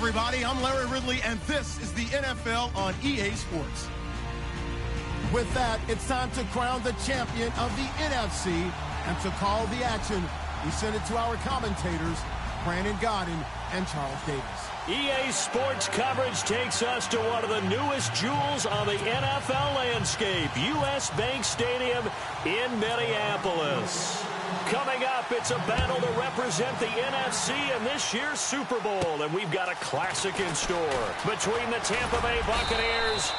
everybody. I'm Larry Ridley, and this is the NFL on EA Sports. With that, it's time to crown the champion of the NFC. And to call the action, we send it to our commentators, Brandon Godden and Charles Davis. EA Sports coverage takes us to one of the newest jewels on the NFL landscape, US Bank Stadium in Minneapolis. Coming up, it's a battle to represent the NFC in this year's Super Bowl, and we've got a classic in store between the Tampa Bay Buccaneers,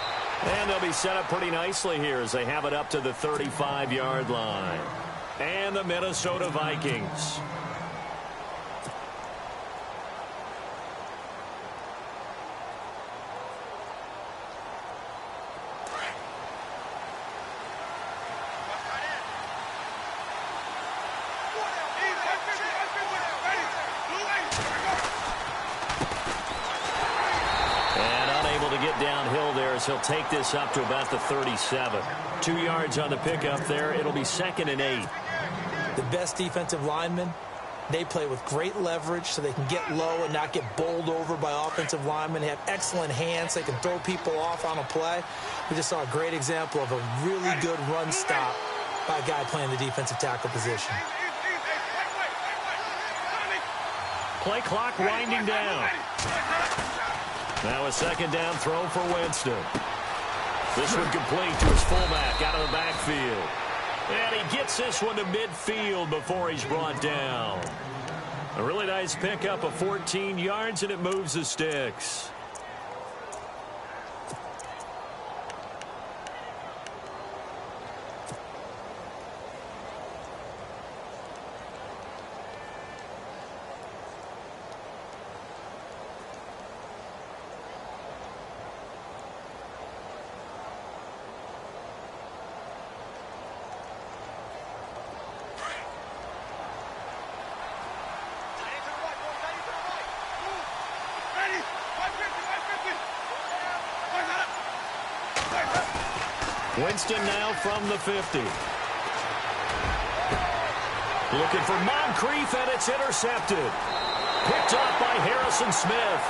and they'll be set up pretty nicely here as they have it up to the 35-yard line, and the Minnesota Vikings. Downhill there as he'll take this up to about the 37. 2 yards on the pickup there. It'll be 2nd and 8. The best defensive linemen, they play with great leverage so they can get low and not get bowled over by offensive linemen. They have excellent hands. They can throw people off on a play. We just saw a great example of a really good run stop by a guy playing the defensive tackle position. Play clock winding down. Now a 2nd down throw for Winston. This one complete to his fullback out of the backfield. And he gets this one to midfield before he's brought down. A really nice pickup of 14 yards, and it moves the sticks. Winston now from the 50. Looking for Moncrief, and it's intercepted. Picked off by Harrison Smith.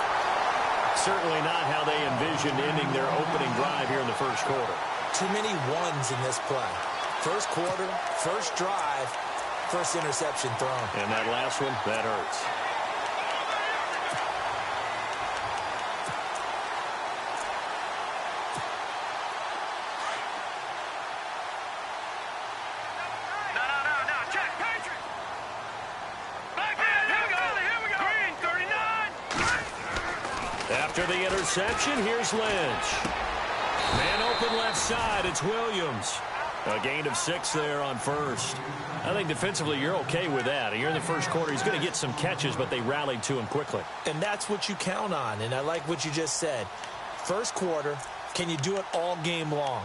Certainly not how they envisioned ending their opening drive here in the first quarter. Too many ones in this play. First quarter, first drive, first interception thrown. And that last one, that hurts. After the interception, here's Lynch. Man open left side, it's Williams. A gain of 6 there on first. I think defensively you're okay with that. Here in the first quarter, he's going to get some catches, but they rallied to him quickly. And that's what you count on, and I like what you just said. First quarter, can you do it all game long?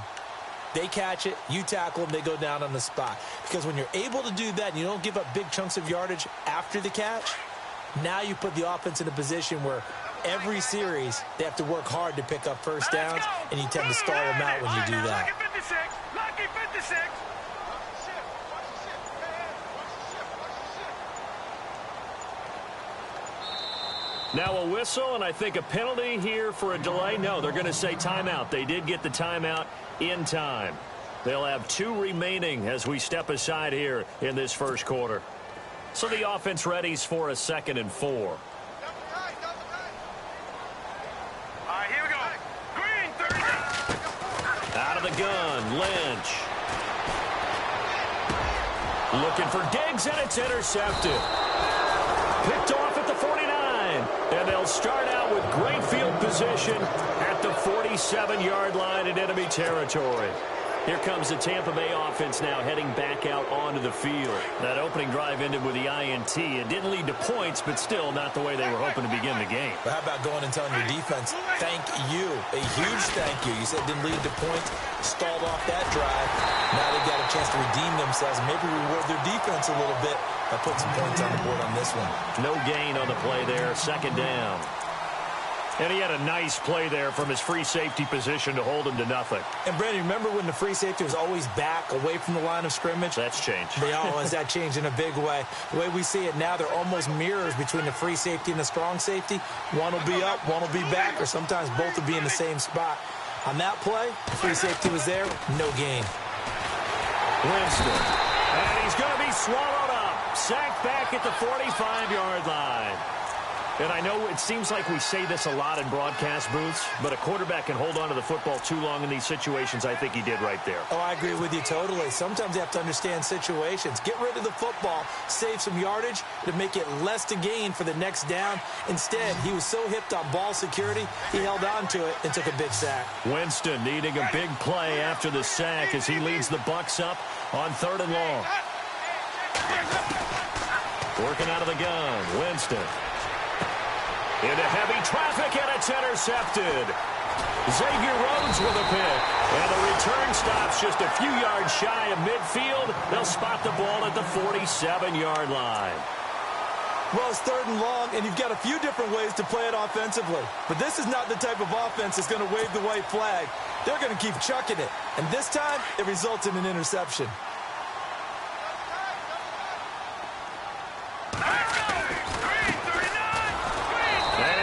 They catch it, you tackle them, they go down on the spot. Because when you're able to do that and you don't give up big chunks of yardage after the catch, now you put the offense in a position where every series, they have to work hard to pick up first downs, and you tend to stall them out when you do that. Lucky 56. Now a whistle, and I think a penalty here for a delay. No, they're going to say timeout. They did get the timeout in time. They'll have 2 remaining as we step aside here in this first quarter. So the offense readies for a 2nd and 4. Out of the gun, Lynch. Looking for Diggs, and it's intercepted. Picked off at the 49. And they'll start out with great field position at the 47-yard line in enemy territory. Here comes the Tampa Bay offense now heading back out onto the field. That opening drive ended with the INT. It didn't lead to points, but still not the way they were hoping to begin the game. But how about going and telling your defense, thank you, a huge thank you. You said it didn't lead to points, stalled off that drive. Now they've got a chance to redeem themselves and maybe reward their defense a little bit by putting some points on the board on this one. No gain on the play there, 2nd down. And he had a nice play there from his free safety position to hold him to nothing. And, Brandon, remember when the free safety was always back, away from the line of scrimmage? That's changed. That changed in a big way. The way we see it now, they're almost mirrors between the free safety and the strong safety. One will be up, one will be back, or sometimes both will be in the same spot. On that play, the free safety was there, no gain. Winston. And he's going to be swallowed up. Sacked back at the 45-yard line. And I know it seems like we say this a lot in broadcast booths, but a quarterback can hold on to the football too long in these situations. I think he did right there. Oh, I agree with you totally. Sometimes you have to understand situations. Get rid of the football, save some yardage to make it less to gain for the next down. Instead, he was so hipped on ball security, he held on to it and took a big sack. Winston needing a big play after the sack as he leads the Bucs up on 3rd and long. Working out of the gun, Winston. Into heavy traffic, and it's intercepted. Xavier Rhodes with a pick. And the return stops just a few yards shy of midfield. They'll spot the ball at the 47-yard line. Well, it's 3rd and long, and you've got a few different ways to play it offensively. But this is not the type of offense that's going to wave the white flag. They're going to keep chucking it. And this time, it results in an interception.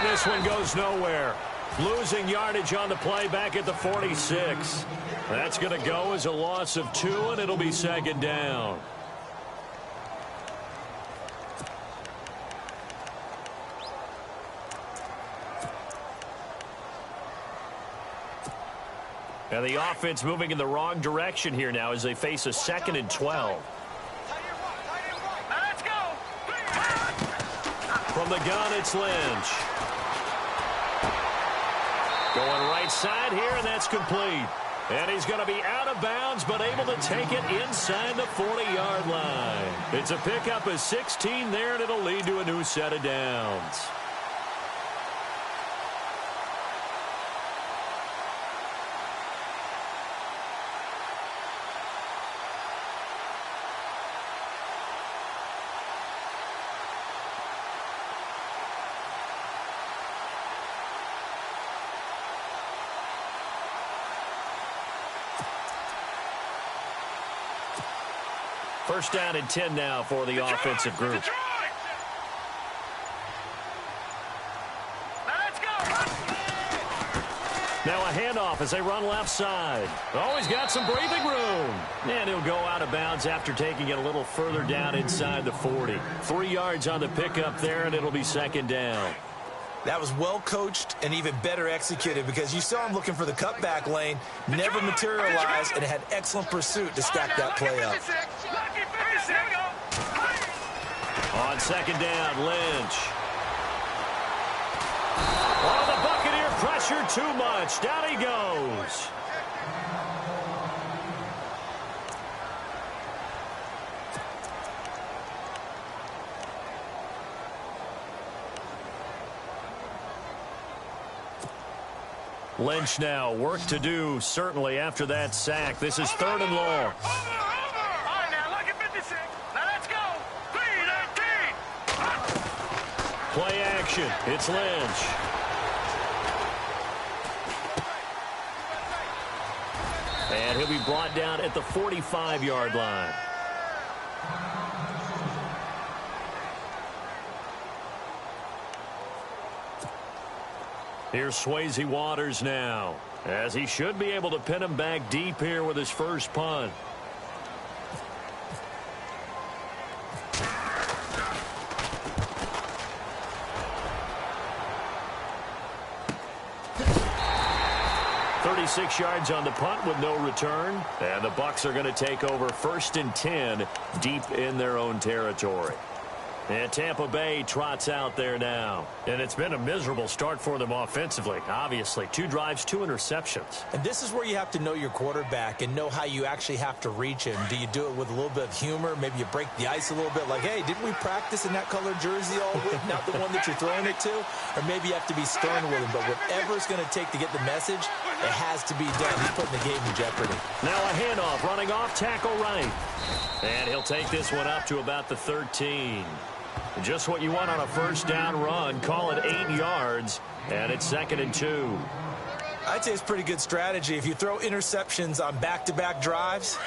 This one goes nowhere. Losing yardage on the play back at the 46. That's going to go as a loss of 2, and it'll be 2nd down. And the offense moving in the wrong direction here now as they face a 2nd and 12. Let's go. From the gun, it's Lynch. Going right side here, and that's complete. And he's going to be out of bounds, but able to take it inside the 40-yard line. It's a pickup of 16 there, and it'll lead to a new set of downs. First down and 10 now for the offensive group. Let's go. Now a handoff as they run left side. Oh, he's got some breathing room. And he'll go out of bounds after taking it a little further down inside the 40. 3 yards on the pickup there, and it'll be 2nd down. That was well coached and even better executed because you saw him looking for the cutback lane, never materialized, and had excellent pursuit to stack that play up. On 2nd down, Lynch. Oh, the Buccaneer pressure too much. Down he goes. Lynch now, work to do, certainly, after that sack. This is 3rd and long. All right, now, look at 56. Now, let's go. 3-19. Play action. It's Lynch. And he'll be brought down at the 45-yard line. Here's Swayze Waters now, as he should be able to pin him back deep here with his first punt. .36 yards on the punt with no return, and the Bucs are going to take over 1st and 10 deep in their own territory. And Tampa Bay trots out there now. And it's been a miserable start for them offensively, obviously. 2 drives, 2 interceptions. And this is where you have to know your quarterback and know how you actually have to reach him. Do you do it with a little bit of humor? Maybe you break the ice a little bit like, hey, didn't we practice in that colored jersey all week? Not the one that you're throwing it to? Or maybe you have to be stern with him. But whatever it's going to take to get the message, it has to be done. He's putting the game in jeopardy. Now a handoff, running off tackle right. And he'll take this one up to about the 13. Just what you want on a first down run. Call it 8 yards. And it's 2nd and 2. I'd say it's pretty good strategy. If you throw interceptions on back-to-back drives,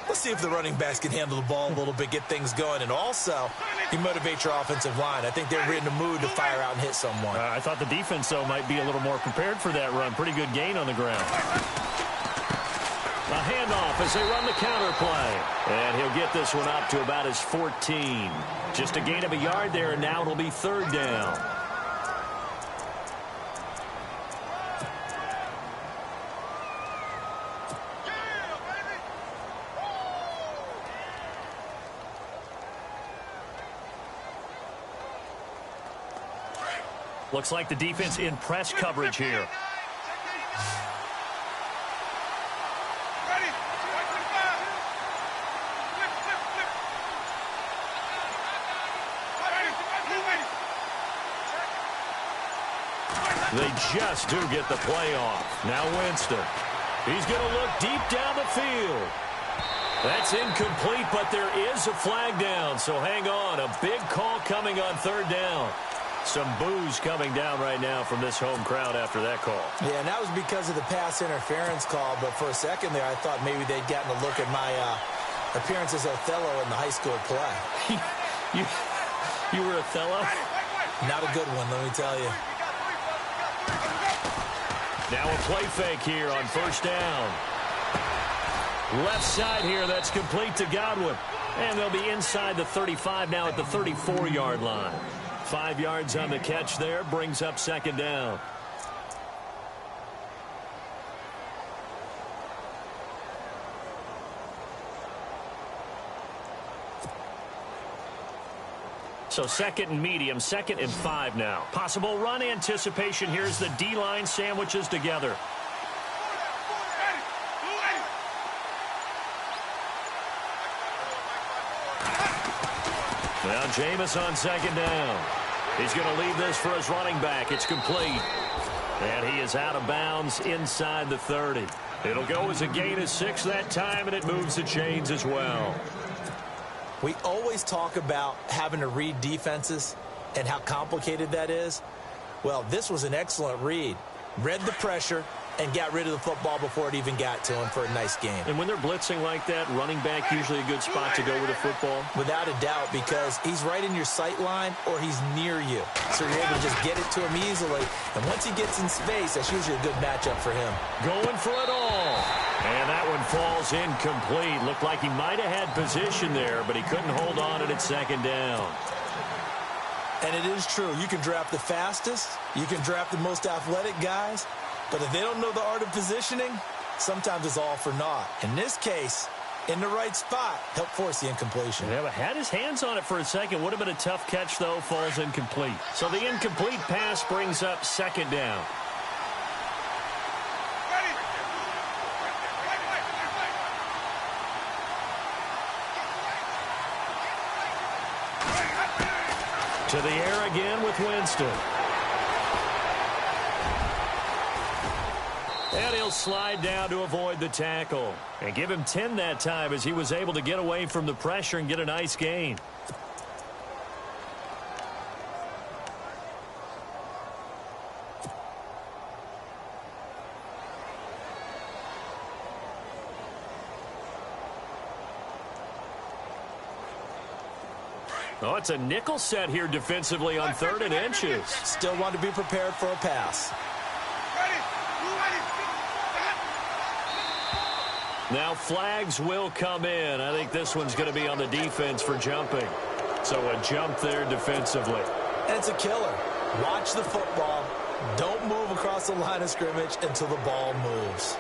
let's see if the running backs can handle the ball a little bit, get things going. And also, you motivate your offensive line. I think they're in the mood to fire out and hit someone. I thought the defense, though, might be a little more prepared for that run. Pretty good gain on the ground. A handoff as they run the counter play. And he'll get this one up to about his 14. Just a gain of a yard there, and now it'll be 3rd down. Looks like the defense in press coverage here. They just do get the play off. Now Winston. He's going to look deep down the field. That's incomplete, but there is a flag down, so hang on. A big call coming on 3rd down. Some boos coming down right now from this home crowd after that call. Yeah, and that was because of the pass interference call, but for a second there I thought maybe they'd gotten a look at my appearance as Othello in the high school play. You were Othello? Not a good one, let me tell you. Now a play fake here on 1st down. Left side here, that's complete to Godwin. And they'll be inside the 35 now at the 34-yard line. 5 yards on the catch there, brings up 2nd down. So 2nd and medium, 2nd and 5 now. Possible run anticipation. Here's the D-line sandwiches together. Now Jameis on 2nd down. He's going to leave this for his running back. It's complete. And he is out of bounds inside the 30. It'll go as a gain of 6 that time, and it moves the chains as well. We always talk about having to read defenses and how complicated that is. Well, this was an excellent read. Read the pressure and got rid of the football before it even got to him for a nice game. And when they're blitzing like that, running back usually a good spot to go with the football? Without a doubt, because he's right in your sight line or he's near you. So you're able to just get it to him easily. And once he gets in space, that's usually a good matchup for him. Going for it all. And that one falls incomplete. Looked like he might have had position there, but he couldn't hold on at 2nd down. And it is true. You can draft the fastest. You can draft the most athletic guys. But if they don't know the art of positioning, sometimes it's all for naught. In this case, in the right spot, helped force the incompletion. Yeah, but had his hands on it for a second. Would have been a tough catch, though. Falls incomplete. So the incomplete pass brings up 2nd down. To the air again with Winston. And he'll slide down to avoid the tackle. And give him 10 that time as he was able to get away from the pressure and get a nice gain. Oh, it's a nickel set here defensively on 3rd and inches. Still want to be prepared for a pass. Now flags will come in. I think this one's going to be on the defense for jumping. So a jump there defensively. And it's a killer. Watch the football. Don't move across the line of scrimmage until the ball moves.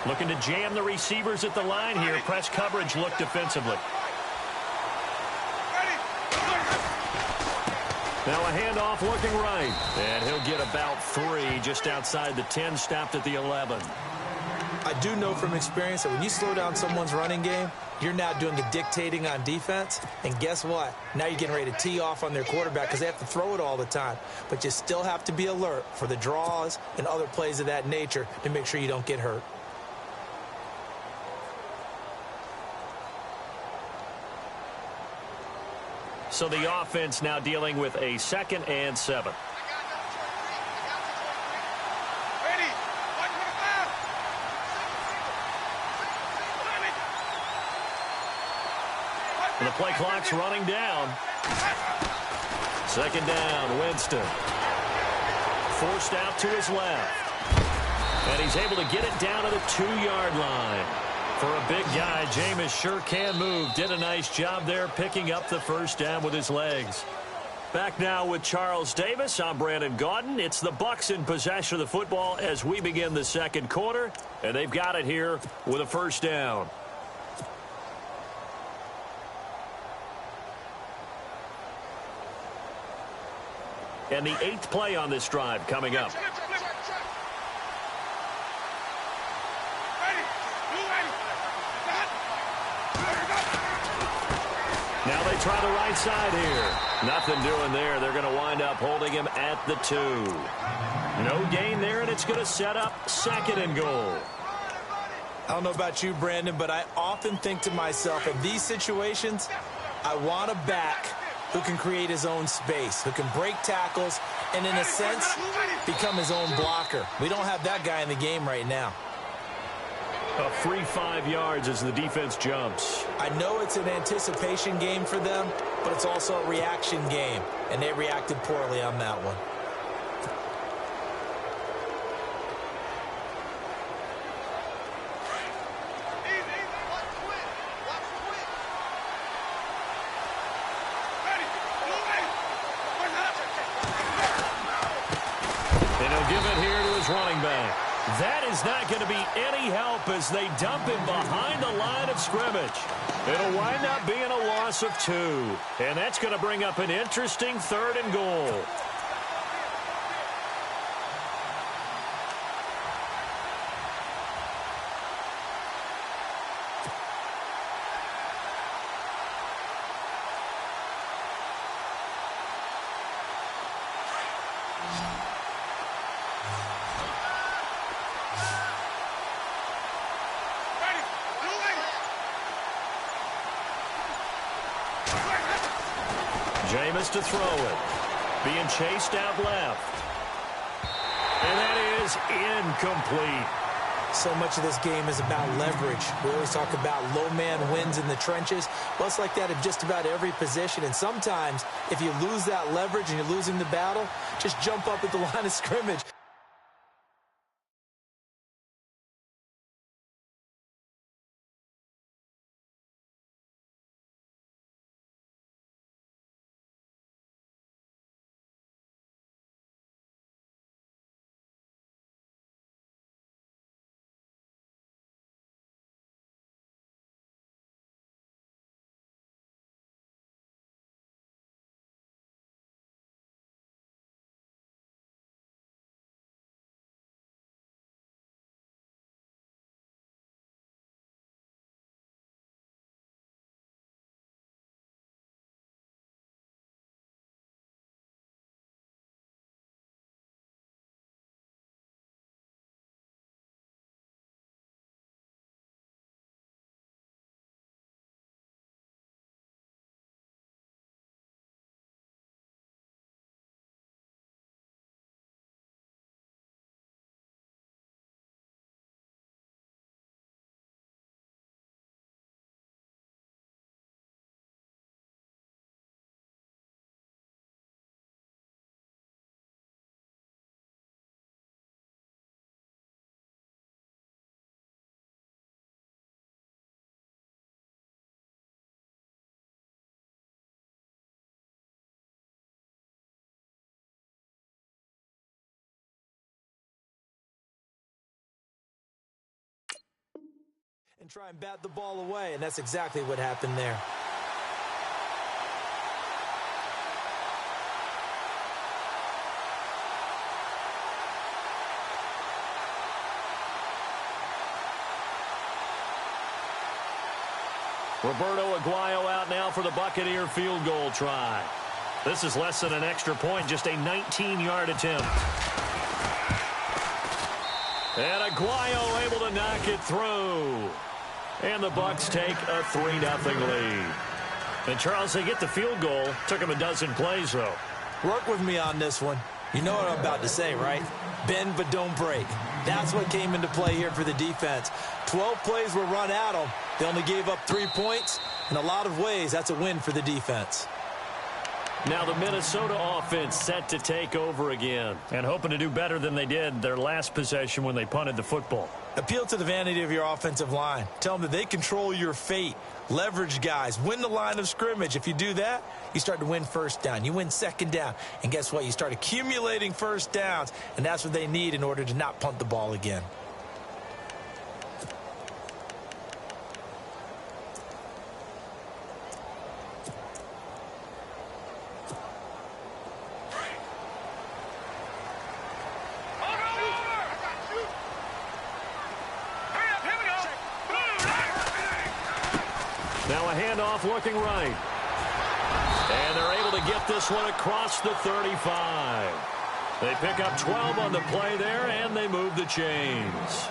Looking to jam the receivers at the line here. Press coverage look defensively. Now a handoff looking right. And he'll get about 3 just outside the 10, stopped at the 11. I do know from experience that when you slow down someone's running game, you're now doing the dictating on defense. And guess what? Now you're getting ready to tee off on their quarterback because they have to throw it all the time. But you still have to be alert for the draws and other plays of that nature to make sure you don't get hurt. So the offense now dealing with a 2nd and 7. And the play clock's running down. 2nd down, Winston. Forced out to his left. And he's able to get it down to the 2-yard line. For a big guy, Jameis sure can move. Did a nice job there picking up the 1st down with his legs. Back now with Charles Davis. I'm Brandon Gaudin. It's the Bucs in possession of the football as we begin the 2nd quarter. And they've got it here with a 1st down. And the 8th play on this drive coming up. Now they try the right side here. Nothing doing there. They're going to wind up holding him at the 2. No gain there, and it's going to set up 2nd and goal. I don't know about you, Brandon, but I often think to myself, in these situations, I want a back who can create his own space, who can break tackles, and in a sense, become his own blocker. We don't have that guy in the game right now. A free 5 yards as the defense jumps. I know it's an anticipation game for them, but it's also a reaction game, and they reacted poorly on that one. And he'll give it here to his running back. That is not going to be any help as they dump him behind the line of scrimmage. It'll wind up being a loss of 2. And that's going to bring up an interesting 3rd and goal. Jameis to throw it. Being chased out left. And that is incomplete. So much of this game is about leverage. We always talk about low man wins in the trenches. Well, it's like that in just about every position. And sometimes, if you lose that leverage and you're losing the battle, just jump up at the line of scrimmage. And try and bat the ball away, and that's exactly what happened there. Roberto Aguayo out now for the Buccaneer field goal try. This is less than an extra point, just a 19-yard attempt. And Aguayo able to knock it through. And the Bucs take a 3-0 lead. And, Charles, they get the field goal. Took him a dozen plays, though. Work with me on this one. You know what I'm about to say, right? Bend but don't break. That's what came into play here for the defense. 12 plays were run at them. They only gave up 3 points. In a lot of ways, that's a win for the defense. Now the Minnesota offense set to take over again and hoping to do better than they did their last possession when they punted the football. Appeal to the vanity of your offensive line. Tell them that they control your fate. Leverage guys. Win the line of scrimmage. If you do that, you start to win first down. You win second down. And guess what? You start accumulating first downs. And that's what they need in order to not punt the ball again. Now a handoff looking right. And they're able to get this one across the 35. They pick up 12 on the play there, and they move the chains.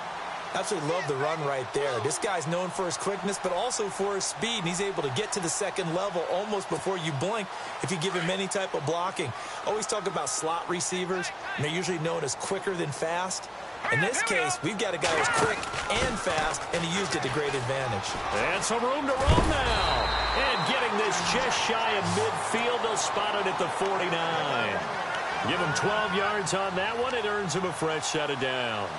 Absolutely love the run right there. This guy's known for his quickness, but also for his speed. And he's able to get to the second level almost before you blink if you give him any type of blocking. Always talk about slot receivers, and they're usually known as quicker than fast. In this case, we've got a guy who's quick and fast, and he used it to great advantage. And some room to roam now. And getting this just shy of midfield, they'll spot it at the 49. Give him 12 yards on that one. It earns him a fresh set of downs.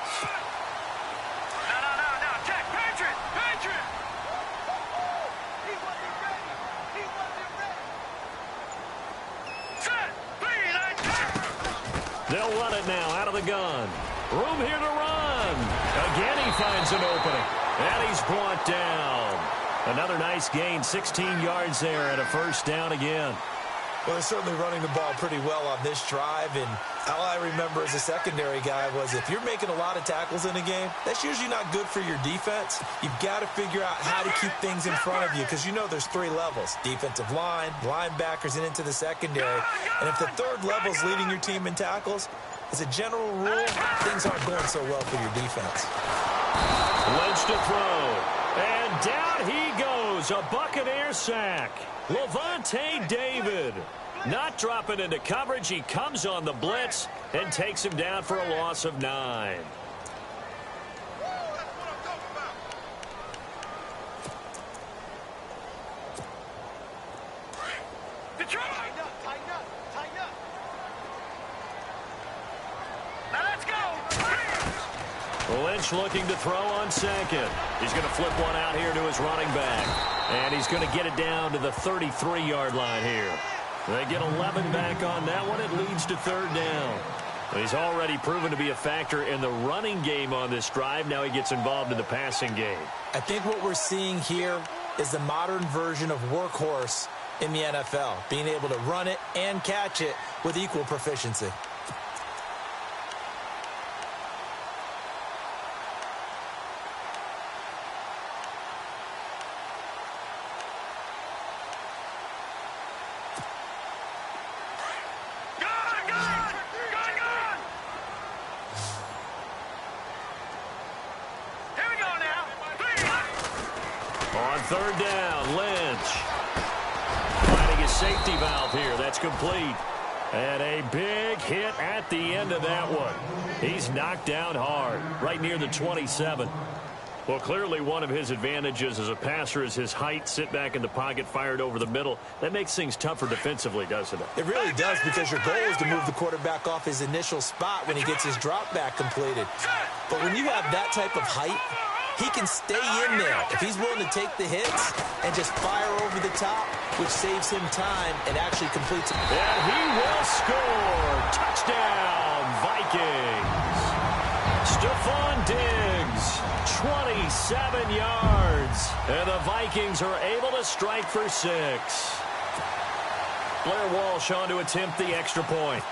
They'll run it now out of the gun. Room here to run. Again, he finds an opening. And he's brought down. Another nice gain, 16 yards there and a first down again. Well, they're certainly running the ball pretty well on this drive. And all I remember as a secondary guy was if you're making a lot of tackles in a game, that's usually not good for your defense. You've got to figure out how to keep things in front of you because you know there's 3 levels, defensive line, linebackers, and into the secondary. And if the third level is leading your team in tackles, as a general rule, things aren't going so well for your defense. Lynch to throw. And down he goes. A Buccaneer sack. Levante David. Not dropping into coverage. He comes on the blitz and takes him down for a loss of 9. Lynch looking to throw on second. He's going to flip one out here to his running back. And he's going to get it down to the 33-yard line here. They get 11 back on that one. It leads to third down. He's already proven to be a factor in the running game on this drive. Now he gets involved in the passing game. I think what we're seeing here is the modern version of workhorse in the NFL, being able to run it and catch it with equal proficiency. Third down, Lynch. Finding his safety valve here. That's complete. And a big hit at the end of that one. He's knocked down hard, right near the 27. Well, clearly one of his advantages as a passer is his height. Sit back in the pocket, fired over the middle. That makes things tougher defensively, doesn't it? It really does, because your goal is to move the quarterback off his initial spot when he gets his drop back completed. But when you have that type of height, he can stay in there if he's willing to take the hits and just fire over the top, which saves him time and actually completes it. And he will score. Touchdown, Vikings. Stephon Diggs, 27 yards. And the Vikings are able to strike for 6. Blair Walsh on to attempt the extra point.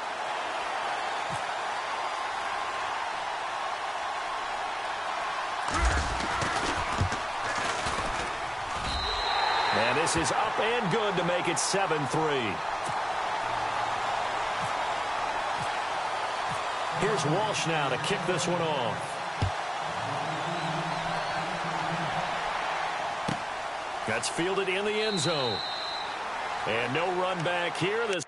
And this is up and good to make it 7-3. Here's Walsh now to kick this one off. That's fielded in the end zone. And no run back here. This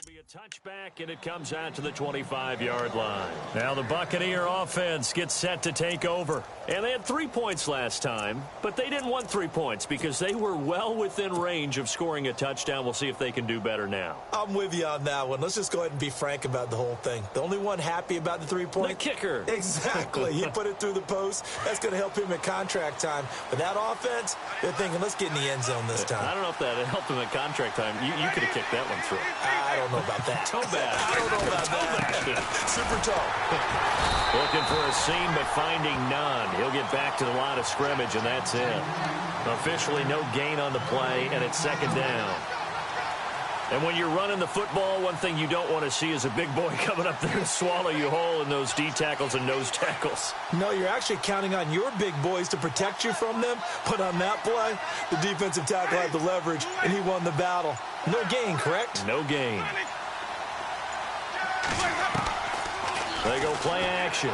will be a touchback, and it comes out to the 25-yard line. Now the Buccaneer offense gets set to take over. And they had 3 points last time, but they didn't want 3 points because they were well within range of scoring a touchdown. We'll see if they can do better now. I'm with you on that one. Let's just go ahead and be frank about the whole thing. The only one happy about the 3-point? The kicker. Exactly. He put it through the post. That's going to help him at contract time. But that offense, they're thinking, let's get in the end zone this time. I don't know if that helped him at contract time. You could have kicked that one through. I don't know about that. Toe bag. I don't know about that. Super toe. Looking for a seam, but finding none. He'll get back to the line of scrimmage, and that's it. Officially no gain on the play, and it's second down. And when you're running the football, one thing you don't want to see is a big boy coming up there to swallow you whole in those D tackles and nose tackles. No, you're actually counting on your big boys to protect you from them. But on that play, the defensive tackle had the leverage, and he won the battle. No gain, correct? No gain. They go play action.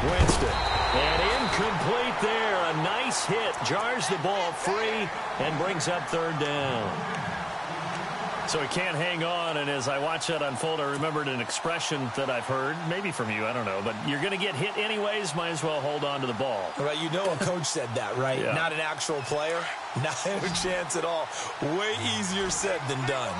Winston. And incomplete there. A nice hit. Jars the ball free and brings up third down. So he can't hang on, and as I watch that unfold, I remembered an expression that I've heard, maybe from you, I don't know, but you're going to get hit anyways, might as well hold on to the ball. Right, you know a coach said that, right? Yeah. Not an actual player. Not a chance at all. Way easier said than done.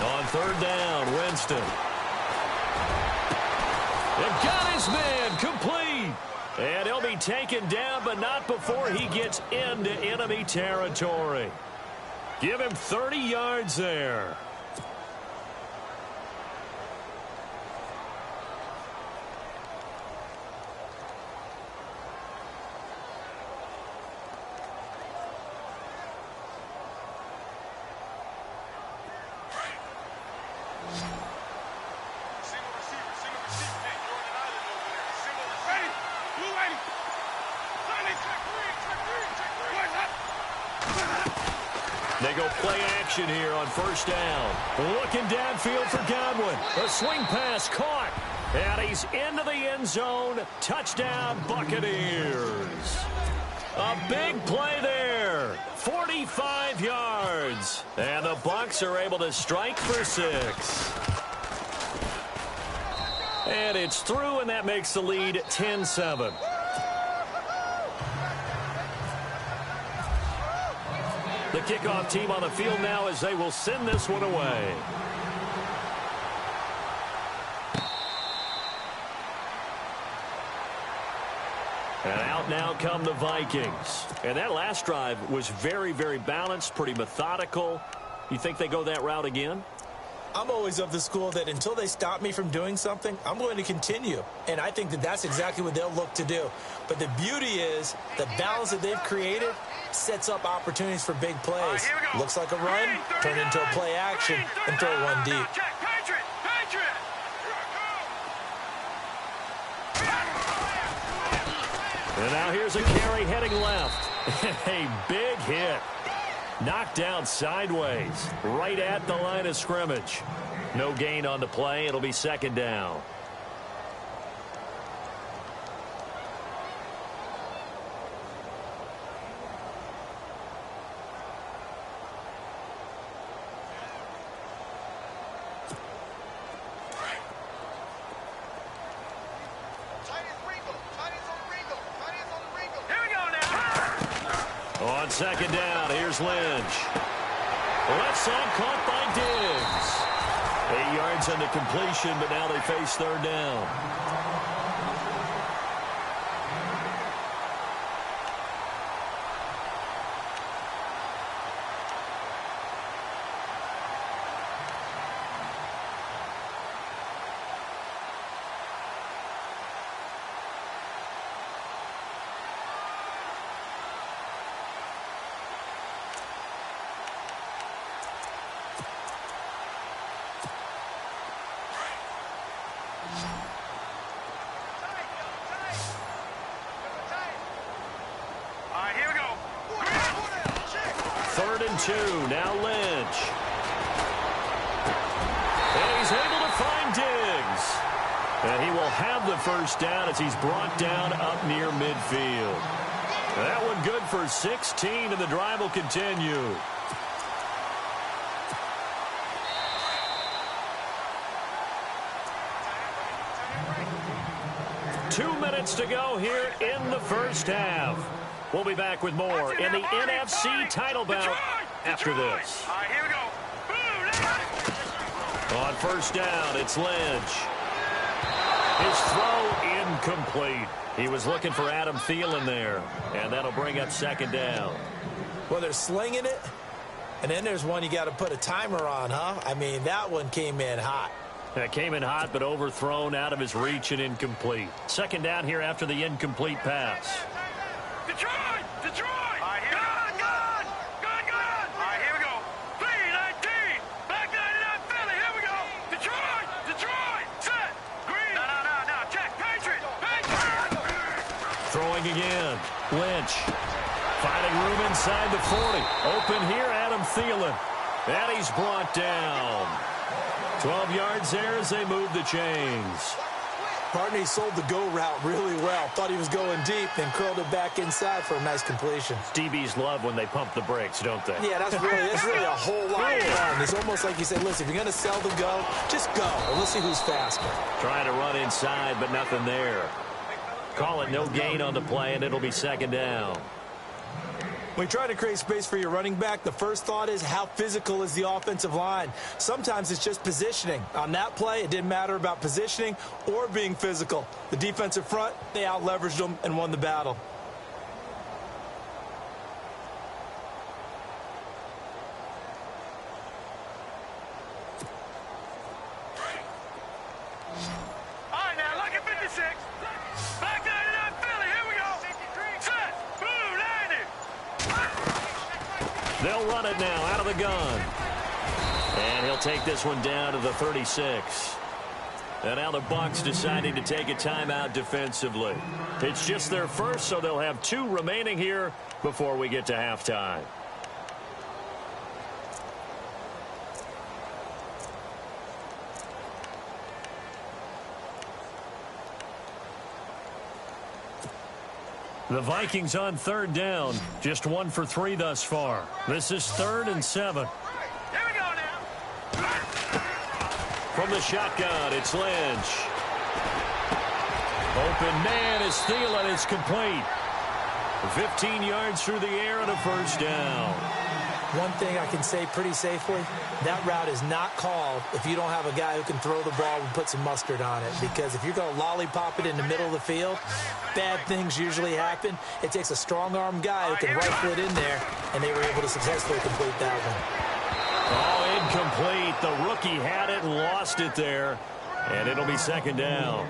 On third down, Winston. And got his man complete. And he'll be taken down, but not before he gets into enemy territory. Give him 30 yards there. They go play action here on first down. Looking downfield for Godwin. A swing pass caught. And he's into the end zone. Touchdown, Buccaneers. A big play there. 45 yards. And the Bucs are able to strike for 6. And it's through, and that makes the lead 10-7. The kickoff team on the field now as they will send this one away. And out now come the Vikings. And that last drive was very, very balanced, pretty methodical. You think they go that route again? I'm always of the school that until they stop me from doing something, I'm going to continue. And I think that that's exactly what they'll look to do. But the beauty is the balance that they've created sets up opportunities for big plays. Looks like a run, turn into a play action, and throw one deep. And now here's a carry heading left. A big hit. Knocked down sideways, right at the line of scrimmage. No gain on the play. It'll be second down. On second down, here's Lynch. Left side caught by Diggs. 8 yards on the completion, but now they face third down. Third and 2, now Lynch. And he's able to find Diggs. And he will have the first down as he's brought down up near midfield. That one good for 16, and the drive will continue. Two minutes to go here in the first half. We'll be back with more in the NFC title bout after this. All right, here we go. On first down, it's Lynch. His throw incomplete. He was looking for Adam Thielen there, and that'll bring up second down. Well, they're slinging it, and then there's one you got to put a timer on, huh? I mean, that one came in hot. That came in hot, but overthrown, out of his reach, and incomplete. Second down here after the incomplete pass. Detroit! Detroit! Gone! Gone! Gone! Gone! All right, here we go. 3-19. Back 99 Philly. Here we go. Detroit! Detroit! Set! Green! No. Check. Patriot! Throwing again. Lynch. Finding room inside the 40. Open here, Adam Thielen. And he's brought down. 12 yards there as they move the chains. Partner, sold the go route really well. Thought he was going deep, then curled it back inside for a nice completion. DBs love when they pump the brakes, don't they? Yeah, that's really a whole lot of fun. It's almost like you say, listen, if you're going to sell the go, just go. And let's see who's faster. Trying to run inside, but nothing there. Call it no gain on the play, and it'll be second down. When you try to create space for your running back, the first thought is how physical is the offensive line? Sometimes it's just positioning. On that play, it didn't matter about positioning or being physical. The defensive front, they out-leveraged them and won the battle. All right, now, look at 56. Back 99 Philly. Here we go. Set! Boom! 90. They'll run it now out of the gun. And he'll take this one down to the 36. And now the Bucs deciding to take a timeout defensively. It's just their first, so they'll have 2 remaining here before we get to halftime. The Vikings on third down. Just 1 for 3 thus far. This is 3rd and 7. Here we go now. From the shotgun, it's Lynch. Open man is Thielen. It's complete. 15 yards through the air and a first down. One thing I can say pretty safely, that route is not called if you don't have a guy who can throw the ball and put some mustard on it. Because if you're going to lollipop it in the middle of the field, bad things usually happen. It takes a strong-arm guy who can rifle it in there, and they were able to successfully complete that one. Oh, incomplete. The rookie had it and lost it there. And it'll be second down.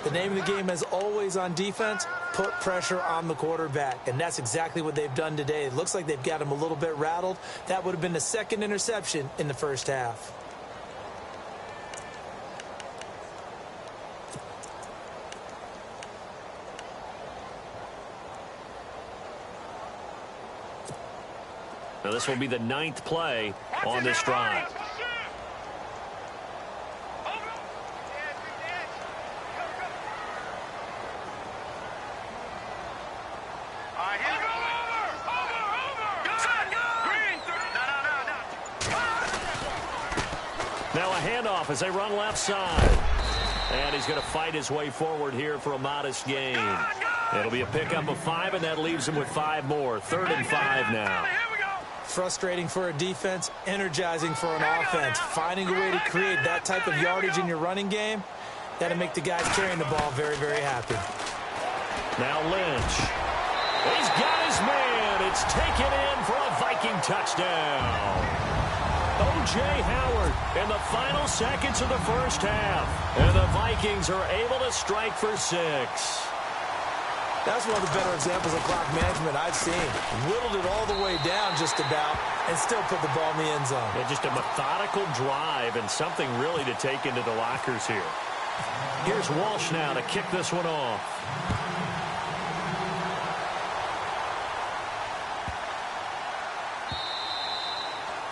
The name of the game, as always on defense, put pressure on the quarterback. And that's exactly what they've done today. It looks like they've got him a little bit rattled. That would have been the second interception in the first half. Now this will be the 9th play on this drive. Now a handoff as they run left side. And he's going to fight his way forward here for a modest gain. It'll be a pickup of 5, and that leaves him with 5 more. 3rd and 5 now. Frustrating for a defense, energizing for an offense. Finding a way to create that type of yardage in your running game, that'll make the guys carrying the ball very, very happy. Now Lynch. He's got his man. It's taken in for a Viking touchdown. O.J. Howard in the final seconds of the first half. And the Vikings are able to strike for 6. That's one of the better examples of clock management I've seen. Whittled it all the way down just about and still put the ball in the end zone. Yeah, just a methodical drive and something really to take into the lockers here. Here's Walsh now to kick this one off.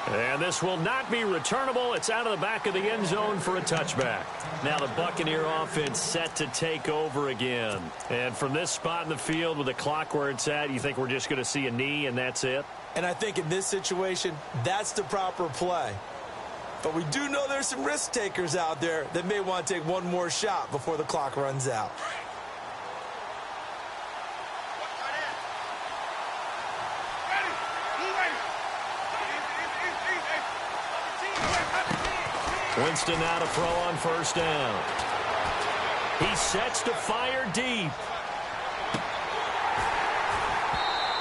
And this will not be returnable. It's out of the back of the end zone for a touchback. Now the Buccaneer offense set to take over again. And from this spot in the field with the clock where it's at, you think we're just going to see a knee and that's it? And I think in this situation, that's the proper play. But we do know there's some risk takers out there that may want to take one more shot before the clock runs out. Winston now to throw on first down. He sets to fire deep.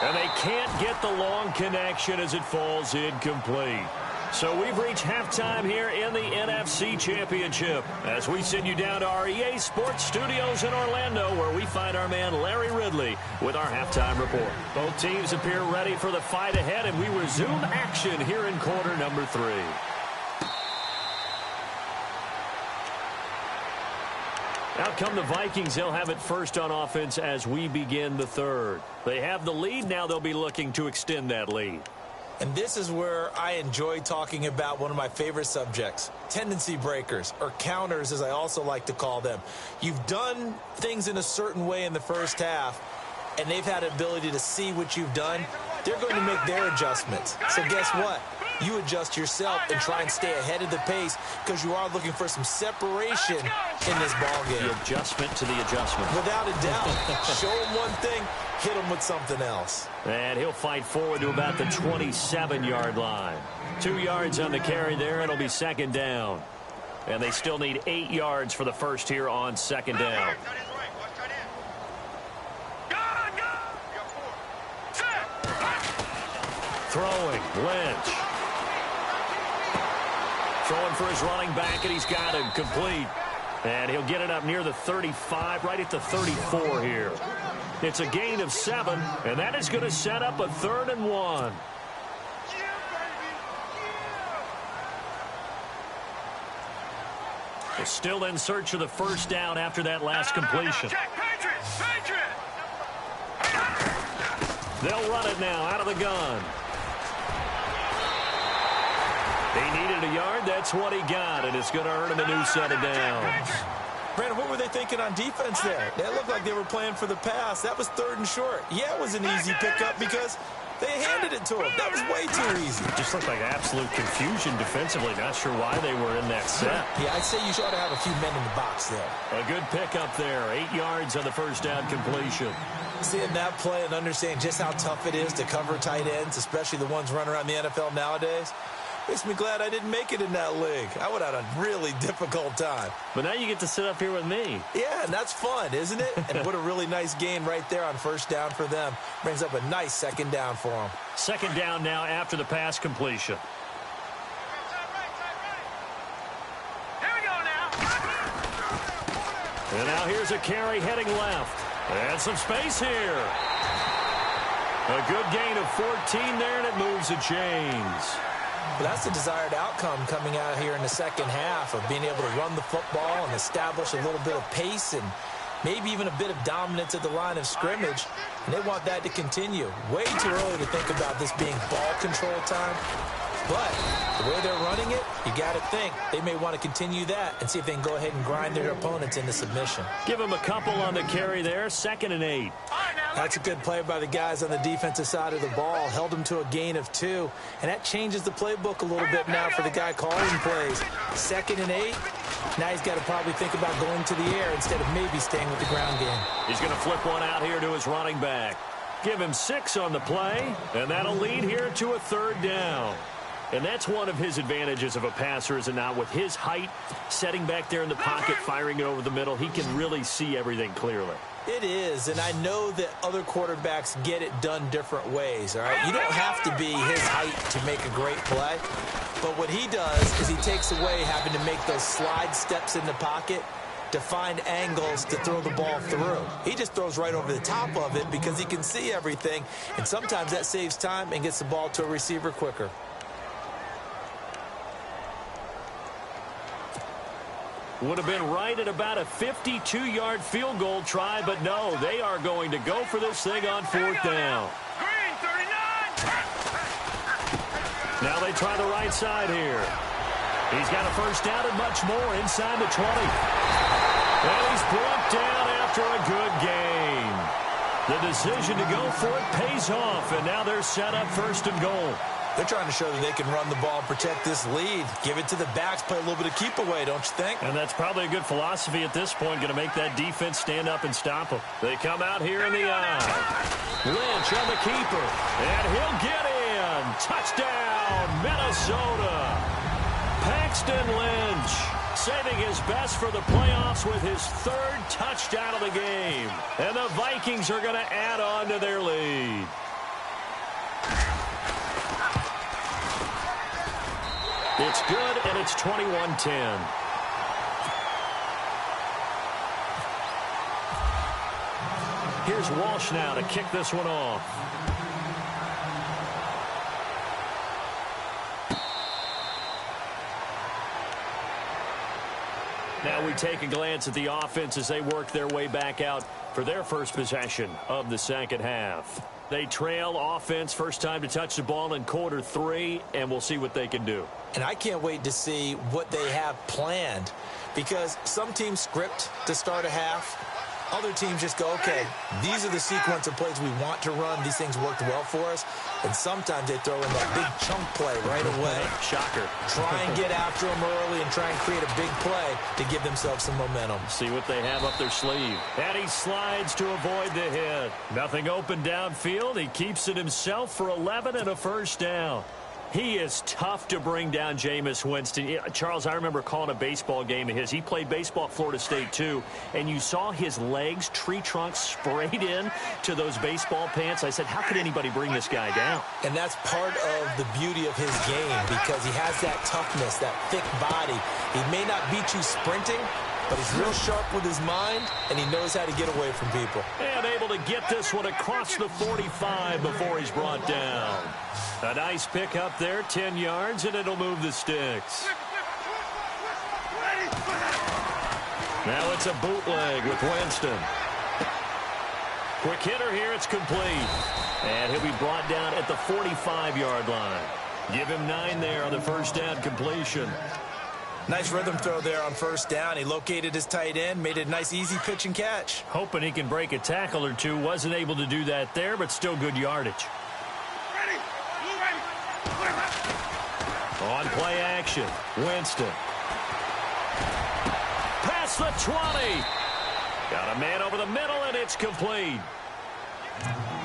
And they can't get the long connection as it falls incomplete. So we've reached halftime here in the NFC Championship as we send you down to our EA Sports Studios in Orlando, where we find our man Larry Ridley with our halftime report. Both teams appear ready for the fight ahead, and we resume action here in quarter number 3. Out come the Vikings. They'll have it first on offense as we begin the third. They have the lead. Now they'll be looking to extend that lead. And this is where I enjoy talking about one of my favorite subjects, tendency breakers, or counters as I also like to call them. You've done things in a certain way in the first half, and they've had the ability to see what you've done. They're going to make their adjustments. So guess what? You adjust yourself and try and stay ahead of the pace because you are looking for some separation in this ball game. The adjustment to the adjustment. Without a doubt. Show them one thing, hit them with something else. And he'll fight forward to about the 27-yard line. 2 yards on the carry there. It'll be second down. And they still need 8 yards for the first here on second down. Throwing, Lynch. Throwing for his running back, and he's got him complete. And he'll get it up near the 35, right at the 34 here. It's a gain of 7, and that is going to set up a 3rd and 1. They're still in search of the first down after that last completion. They'll run it now out of the gun. He needed a yard. That's what he got, and it's going to earn him a new set of downs. Brandon, what were they thinking on defense there? They looked like they were playing for the pass. That was 3rd and short. Yeah, it was an easy pickup because they handed it to him. That was way too easy. Just looked like absolute confusion defensively. Not sure why they were in that set. Yeah, I'd say you ought to have a few men in the box there. A good pickup there. 8 yards on the first down completion. Seeing that play and understanding just how tough it is to cover tight ends, especially the ones running around the NFL nowadays, Makes me glad I didn't make it in that league. I would have had a really difficult time. But now you get to sit up here with me. Yeah, and that's fun, isn't it? And what a really nice gain right there on first down for them. Brings up a nice second down for them. Second down now after the pass completion. And now here's a carry heading left. And some space here. A good gain of 14 there, and it moves the chains. Well, that's the desired outcome coming out here in the second half of being able to run the football and establish a little bit of pace and maybe even a bit of dominance at the line of scrimmage. And they want that to continue. Way too early to think about this being ball control time. But the way they're running it, you got to think they may want to continue that and see if they can go ahead and grind their opponents into submission. Give them a couple on the carry there. 2nd and 8. That's a good play by the guys on the defensive side of the ball. Held them to a gain of 2. And that changes the playbook a little bit now for the guy calling plays. 2nd and 8. Now he's got to probably think about going to the air instead of maybe staying with the ground game. He's going to flip one out here to his running back. Give him 6 on the play, and that'll lead here to a 3rd down. And that's one of his advantages of a passer, is it not? With his height, setting back there in the pocket, firing it over the middle, he can really see everything clearly. It is, and I know that other quarterbacks get it done different ways, all right? You don't have to be his height to make a great play. But what he does is he takes away having to make those slide steps in the pocket to find angles to throw the ball through. He just throws right over the top of it because he can see everything, and sometimes that saves time and gets the ball to a receiver quicker. Would have been right at about a 52-yard field goal try, but no, they are going to go for this thing on 4th down. Green, 39. Now they try the right side here. He's got a first down and much more inside the 20. And he's brought down after a good gain. The decision to go for it pays off, and now they're set up 1st and goal. They're trying to show that they can run the ball and protect this lead. Give it to the backs, play a little bit of keep away, don't you think? And that's probably a good philosophy at this point, going to make that defense stand up and stop them. They come out here in the eye. Lynch on the keeper, and he'll get in. Touchdown, Minnesota. Paxton Lynch saving his best for the playoffs with his 3rd touchdown of the game. And the Vikings are going to add on to their lead. It's good, and it's 21-10. Here's Walsh now to kick this one off. Now we take a glance at the offense as they work their way back out for their first possession of the second half. They trail offense, first time to touch the ball in quarter 3, and we'll see what they can do. And I can't wait to see what they have planned, because some teams script to start a half. Other teams just go, okay, these are the sequence of plays we want to run. These things worked well for us. And sometimes they throw in that big chunk play right away. Shocker. Try and get after them early and try and create a big play to give themselves some momentum. See what they have up their sleeve. And he slides to avoid the hit. Nothing open downfield. He keeps it himself for 11 and a first down. He is tough to bring down, Jameis Winston. Charles, I remember calling a baseball game of his. He played baseball at Florida State, too, and you saw his legs, tree trunks sprayed in to those baseball pants. I said, how could anybody bring this guy down? And that's part of the beauty of his game, because he has that toughness, that thick body. He may not beat you sprinting, but he's real sharp with his mind, and he knows how to get away from people. And able to get this one across the 45 before he's brought down. A nice pick up there, 10 yards, and it'll move the sticks. Now it's a bootleg with Winston. Quick hitter here, it's complete. And he'll be brought down at the 45-yard line. Give him 9 there on the first down completion. Nice rhythm throw there on first down. He located his tight end, made it a nice, easy pitch and catch. Hoping he can break a tackle or two. Wasn't able to do that there, but still good yardage. On play action, Winston. Past the 20. Got a man over the middle, and it's complete.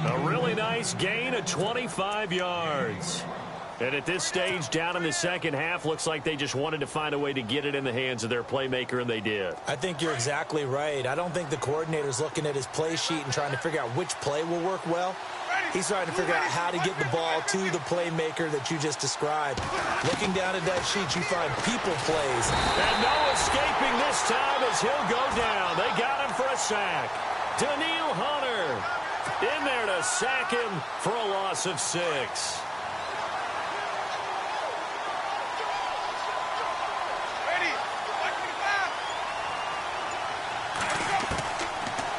A really nice gain of 25 yards. And at this stage, down in the second half, looks like they just wanted to find a way to get it in the hands of their playmaker, and they did. I think you're exactly right. I don't think the coordinator's looking at his play sheet and trying to figure out which play will work well. He's trying to figure out how to get the ball to the playmaker that you just described. Looking down at that sheet, you find people plays. And no escaping this time as he'll go down. They got him for a sack. Daniil Hunter in there to sack him for a loss of 6.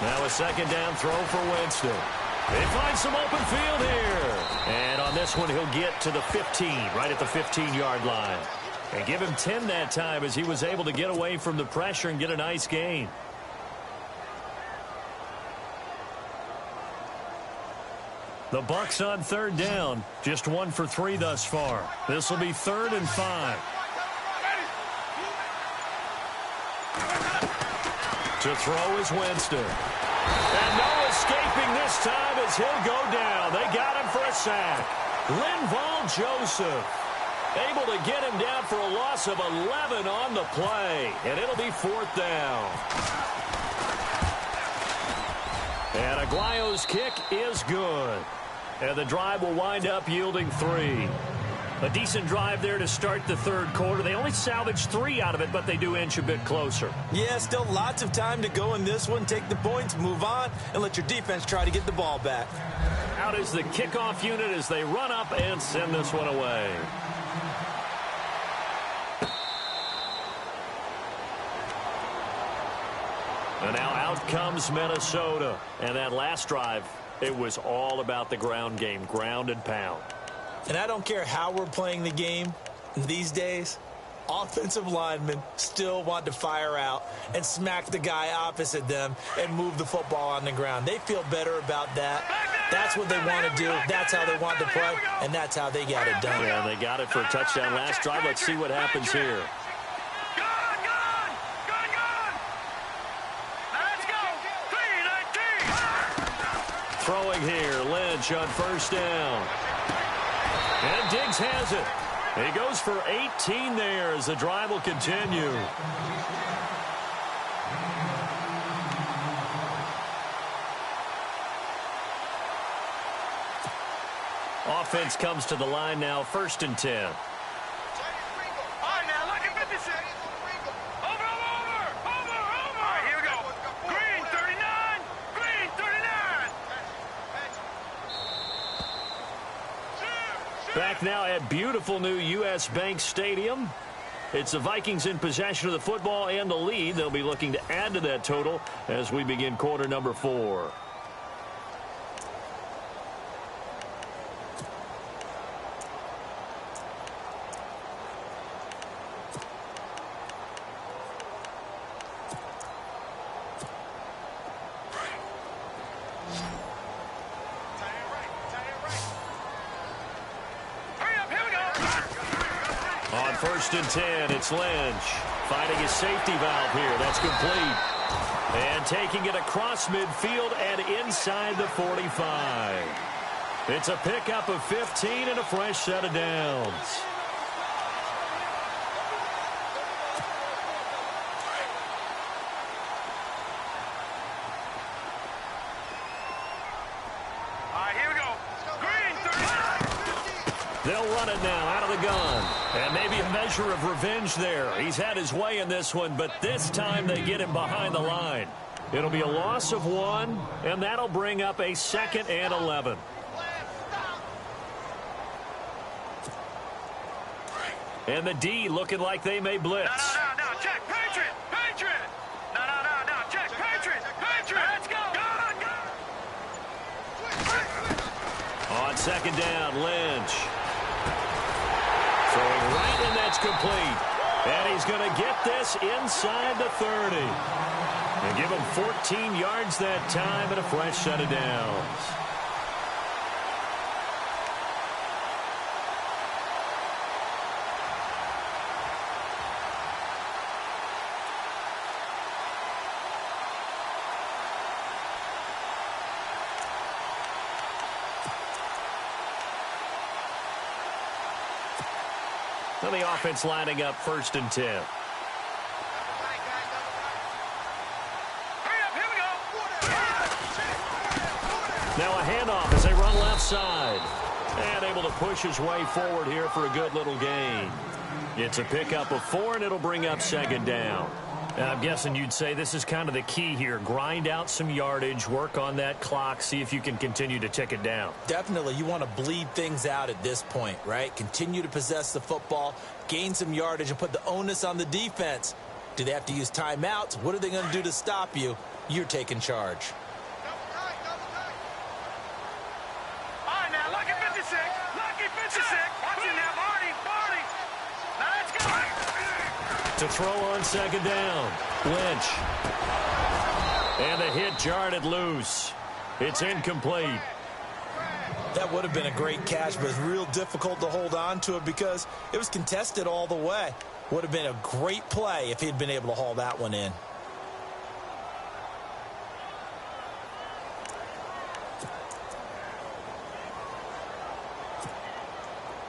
Now a second down throw for Winston. They find some open field here. And on this one, he'll get to the 15, right at the 15-yard line. And give him 10 that time as he was able to get away from the pressure and get a nice gain. The Bucs on third down, just 1 for 3 thus far. This will be 3rd and 5. To throw is Winston. And no escaping this time as he'll go down. They got him for a sack. Linval Joseph able to get him down for a loss of 11 on the play. And it'll be 4th down. And Aguayo's kick is good. And the drive will wind up yielding 3. A decent drive there to start the third quarter. They only salvaged 3 out of it, but they do inch a bit closer. Yeah, still lots of time to go in this one. Take the points, move on, and let your defense try to get the ball back. Out is the kickoff unit as they run up and send this one away. And now out comes Minnesota. And that last drive, it was all about the ground game, ground and pound. And I don't care how we're playing the game these days, offensive linemen still want to fire out and smack the guy opposite them and move the football on the ground. They feel better about that. That's what they want to do. That's how they want to play, and that's how they got it done. Yeah, they got it for a touchdown last drive. Let's see what happens here. Throwing here, Lynch on first down. And Diggs has it. He goes for 18 there as the drive will continue. Offense comes to the line now, 1st and 10. Back now at beautiful new U.S. Bank Stadium. It's the Vikings in possession of the football and the lead. They'll be looking to add to that total as we begin quarter number 4. On 1st and 10, it's Lynch finding his safety valve here. That's complete. And taking it across midfield and inside the 45. It's a pickup of 15 and a fresh set of downs. They'll run it now out of the gun. And maybe a measure of revenge there. He's had his way in this one, but this time they get him behind the line. It'll be a loss of 1, and that'll bring up a 2nd and 11. And the D looking like they may blitz. No, check, Patriot, Patriot. No, check, Patriot, Patriot. Let's go. On 2nd down, Lynch. Throwing right, and that's complete. And he's going to get this inside the 30. And give him 14 yards that time and a fresh set of downs. Now the offense lining up 1st and 10. Now a handoff as they run left side. And able to push his way forward here for a good little gain. It's a pickup of 4, and it'll bring up 2nd down. And I'm guessing you'd say this is kind of the key here. Grind out some yardage, work on that clock, see if you can continue to tick it down. Definitely. You want to bleed things out at this point, right? Continue to possess the football, gain some yardage, and put the onus on the defense. Do they have to use timeouts? What are they going to do to stop you? You're taking charge. All right, now, lucky 56. Lucky 56. Watch it now, Barney. Now, let's go. To throw on 2nd down. Lynch. And the hit jarred it loose. It's incomplete. That would have been a great catch, but it's real difficult to hold on to it because it was contested all the way. Would have been a great play if he'd been able to haul that one in.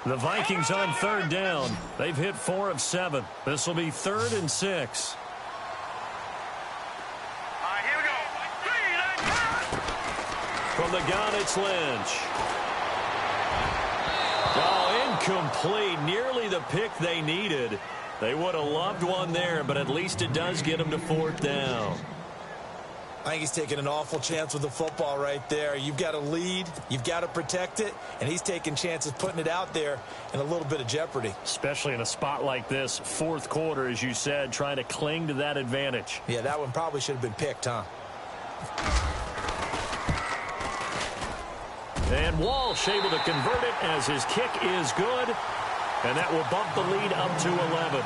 The Vikings on 3rd down. They've hit 4 of 7. This will be 3rd and 6. All right, here we go. From the gun, it's Lynch. Oh, incomplete. Nearly the pick they needed. They would have loved one there, but at least it does get them to 4th down. I think he's taking an awful chance with the football right there. You've got to lead, you've got to protect it, and he's taking chances putting it out there in a little bit of jeopardy. Especially in a spot like this, 4th quarter, as you said, trying to cling to that advantage. Yeah, that one probably should have been picked, huh? And Walsh able to convert it as his kick is good, and that will bump the lead up to 11.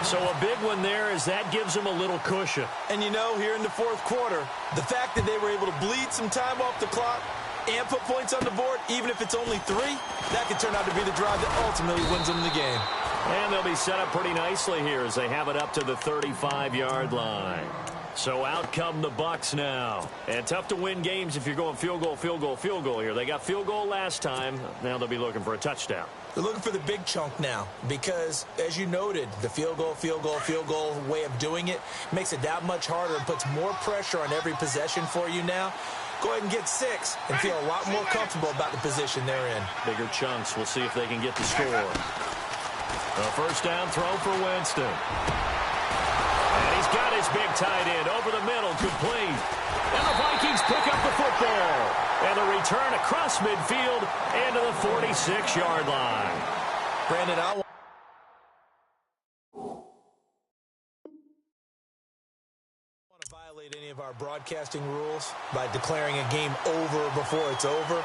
So a big one there as that gives them a little cushion. And you know, here in the 4th quarter, the fact that they were able to bleed some time off the clock and put points on the board, even if it's only 3, that could turn out to be the drive that ultimately wins them the game. And they'll be set up pretty nicely here as they have it up to the 35-yard line. So out come the Bucs now. And tough to win games if you're going field goal, field goal, field goal here. They got field goal last time. Now they'll be looking for a touchdown. They're looking for the big chunk now because, as you noted, the field goal way of doing it makes it that much harder and puts more pressure on every possession for you now. Go ahead and get 6 and feel a lot more comfortable about the position they're in. Bigger chunks. We'll see if they can get the score. A 1st down throw for Winston. And he's got his big tight end over the middle, complete. And the Vikings pick up the football. And the return across midfield and to the 46-yard line. Brandon, I want to violate any of our broadcasting rules by declaring a game over before it's over.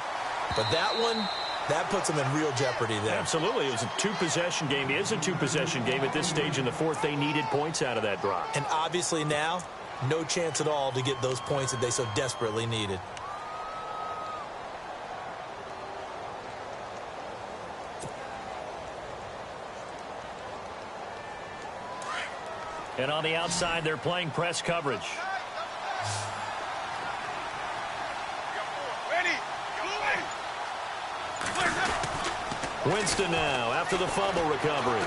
But that one, that puts them in real jeopardy there. Absolutely. It was a 2-possession game. It is a 2-possession game at this stage in the 4th. They needed points out of that drive. And obviously now, no chance at all to get those points that they so desperately needed. And on the outside, they're playing press coverage. Winston now after the fumble recovery.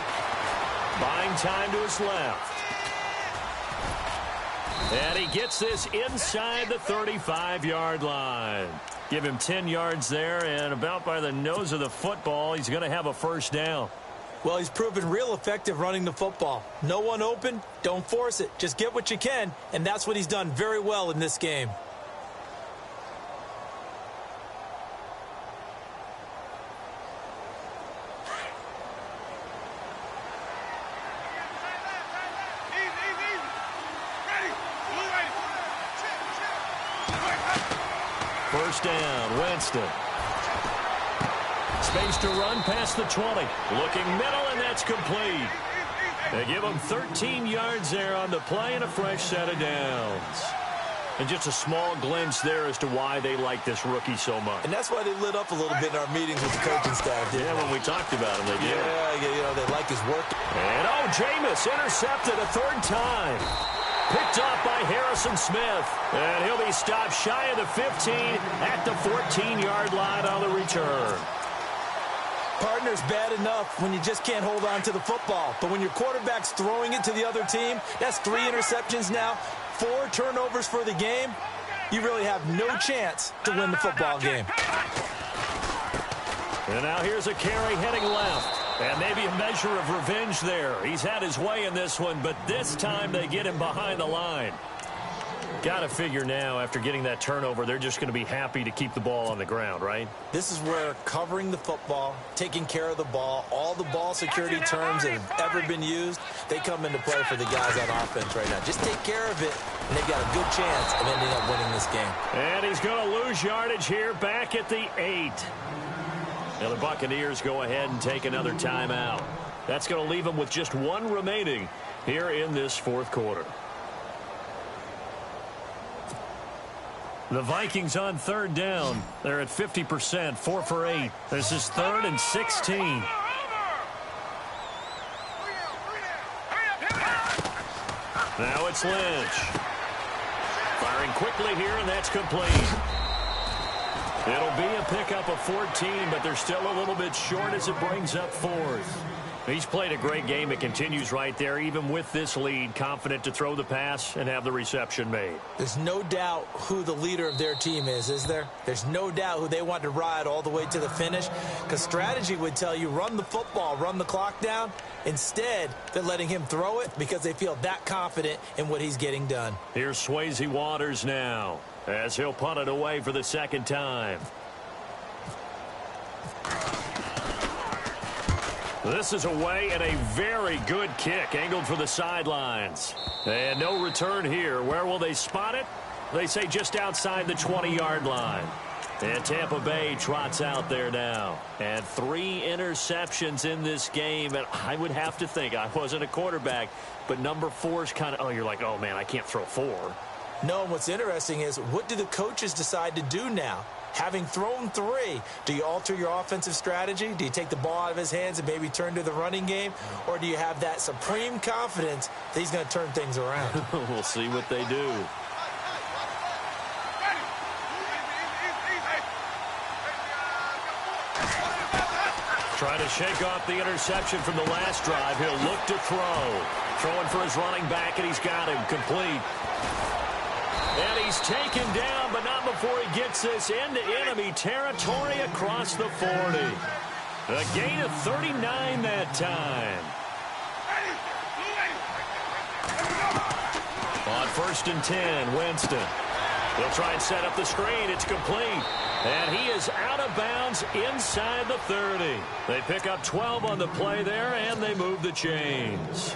Buying time to his left. And he gets this inside the 35-yard line. Give him 10 yards there, and about by the nose of the football, he's going to have a 1st down. Well, he's proven real effective running the football. No one open, don't force it. Just get what you can, and that's what he's done very well in this game. First down, Winston. Space to run past the 20. Looking middle, and that's complete. They give him 13 yards there on the play and a fresh set of downs. And just a small glimpse there as to why they like this rookie so much. And that's why they lit up a little bit in our meetings with the coaching staff. Yeah, when we talked about him, they did. Yeah, you know, they like his work. And, oh, Jameis intercepted a 3rd time. Picked off by Harrison Smith. And he'll be stopped shy of the 15 at the 14-yard line on the return. Partner's bad enough when you just can't hold on to the football. But when your quarterback's throwing it to the other team, that's 3 interceptions now, 4 turnovers for the game. You really have no chance to win the football game. And now here's a carry heading left. And maybe a measure of revenge there. He's had his way in this one, but this time they get him behind the line. Got to figure now, after getting that turnover, they're just going to be happy to keep the ball on the ground, right? This is where covering the football, taking care of the ball, all the ball security terms that have ever been used, they come into play for the guys on offense right now. Just take care of it, and they've got a good chance of ending up winning this game. And he's going to lose yardage here back at the 8. Now the Buccaneers go ahead and take another timeout. That's going to leave them with just 1 remaining here in this 4th quarter. The Vikings on 3rd down. They're at 50%, 4 for 8. This is 3rd and 16. Now it's Lynch. Firing quickly here, and that's complete. It'll be a pickup of 14, but they're still a little bit short as it brings up 4th. He's played a great game. It continues right there, even with this lead, confident to throw the pass and have the reception made. There's no doubt who the leader of their team is there? There's no doubt who they want to ride all the way to the finish, because strategy would tell you run the football, run the clock down. Instead, they're letting him throw it because they feel that confident in what he's getting done. Here's Swayze Waters now, as he'll punt it away for the 2nd time. This is away and a very good kick, angled for the sidelines. And no return here. Where will they spot it? They say just outside the 20-yard line. And Tampa Bay trots out there now. And 3 interceptions in this game. And I would have to think, I wasn't a quarterback, but number 4 is kind of, oh, you're like, oh, man, I can't throw 4. No, and what's interesting is, what do the coaches decide to do now? Having thrown 3, do you alter your offensive strategy? Do you take the ball out of his hands and maybe turn to the running game? Or do you have that supreme confidence that he's going to turn things around? We'll see what they do. Trying to shake off the interception from the last drive. He'll look to throw. Throwing for his running back, and he's got him complete. And he's taken down, but not before he gets this into enemy territory across the 40. A gain of 39 that time. On 1st and 10, Winston. He'll try and set up the screen. It's complete. And he is out of bounds inside the 30. They pick up 12 on the play there, and they move the chains.